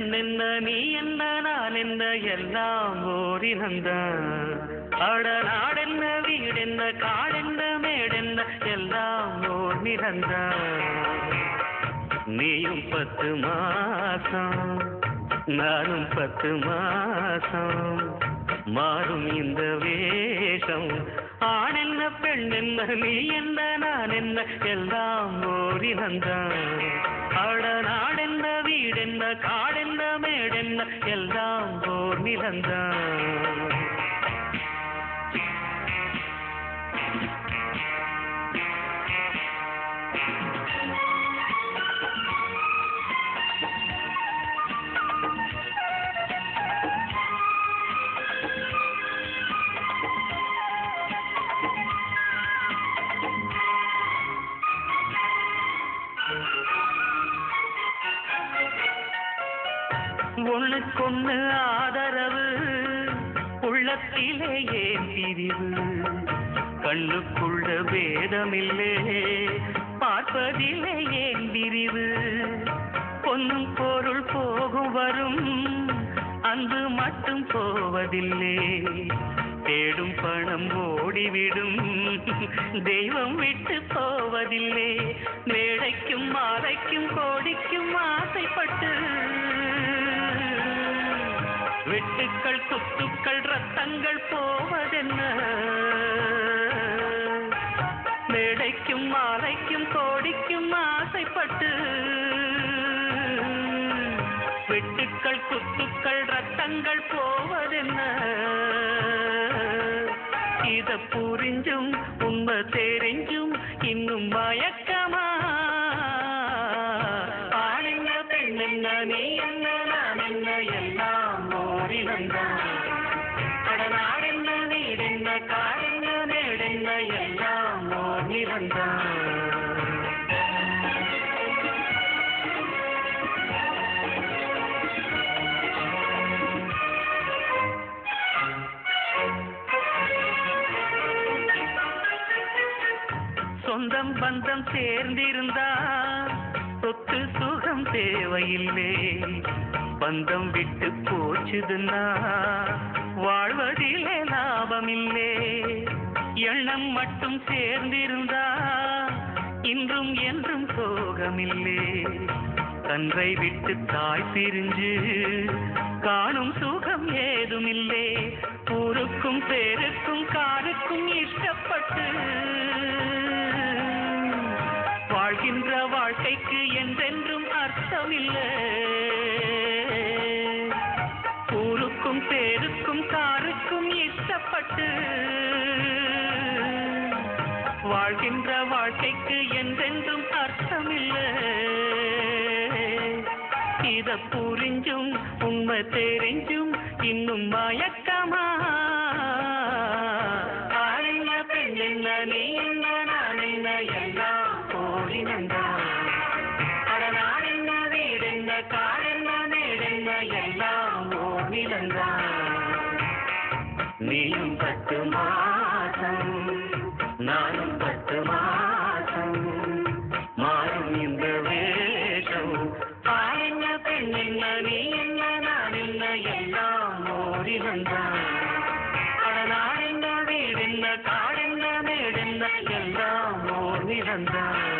பெண் என்ன நீ என்ன நான் என்ன எல்லாம் ஓரினந்தான். அட நாடென்ன வீடென்ன காடென்ன மேடென்ன எல்லாம் ஓர் நிறந்தான். நீயும் 10 மாசம் நானும் 10 மாசம் மாறும் இந்த வேஷம். ஆண் என்ன பெண் என்ன நீ என்ன நான் என்ன எல்லாம் ஓரினந்தான். அட நாடென்ன வீடென்ன காடென்ன மேடென்ன எல்லாம் ஓர் நிலந்தான். ஒண்ணுக்கொண்ணு ஆதரவு உள்ளத்திலே ஏன் பிரிவு. கண்ணுக்குள்ள பேதமில்லே பார்ப்பதிலே ஏன் பிரிவு. பொன்னும் பொருள் போகும் வரும் அன்பு மட்டும் போவதில்லை. தேடும் பணம் ஓடிவிடும் தெய்வம் விட்டு போவதில்லை. மேடைக்கும் மாலைக்கும் கோடிக்கும் ஆசைப்பட்டு வெட்டுக்கள் குத்துக்கள் ரத்தங்கள் போவதென்ன. மேடைக்கும் மாலைக்கும் கோடிக்கும் ஆசைப்பட்டு வெட்டுக்கள் குத்துக்கள் ரத்தங்கள் போவதென்ன. இத புரிஞ்சும் உண்மை தெரிஞ்சும் இன்னும் மயக்கமா. ஆணென்ன பெண்ணென்ன நீ என்ன நான் என்ன எல்லாம் ஓரினந்தான். அட நாடென்ன வீடென்ன காடென்ன மேடென்ன எல்லாம் ஓர் நிறந்தான். சொந்தம் பந்தம் சேர்ந்திருந்தா சொத்து சுகம் தேவையில்லை. பந்தம் விட்டு போச்சுதுன்னா வாழ்வதிலே லாபமில்லை. எண்ணம் மட்டும் சேர்ந்திருந்தா இன்றும் என்றும் சோகமில்லை. கன்றை விட்டு தாய் பிரிஞ்சு காணும் சுகம் ஏதுமில்லை. ஊருக்கும் பேருக்கும் காருக்கும் இஷ்டப்பட்டு வாழ்கின்ற வாழ்க்கைக்கு என்றென்றும் அர்த்தமில்லை. ஊருக்கும் பேருக்கும் காருக்கும் இஷ்டப்பட்டு வாழ்கின்ற வாழ்க்கைக்கு என்றென்றும் அர்த்தமில்லை. இத புரிஞ்சும் உண்மை தெரிஞ்சும் இன்னும் மயக்கமா. ஆணென்ன பெண்ணென்ன நீ என்ன நான் என்ன எல்லாம் ஓரினந்தான். அட நாடென்ன வீடென்ன காடென்ன மேடென்ன எல்லாம் ஓர் நிலந்தான். நீயும் 10 மாசம் நானும் 10 மாசம் மாறும் இந்த வேஷம். ஆணென்ன பெண்ணென்ன நீ என்ன நான் என்ன எல்லாம் ஓரினந்தான். அட நாடென்ன வீடென்ன காடென்ன மேடென்ன எல்லாம் ஓர் நிலந்தான்.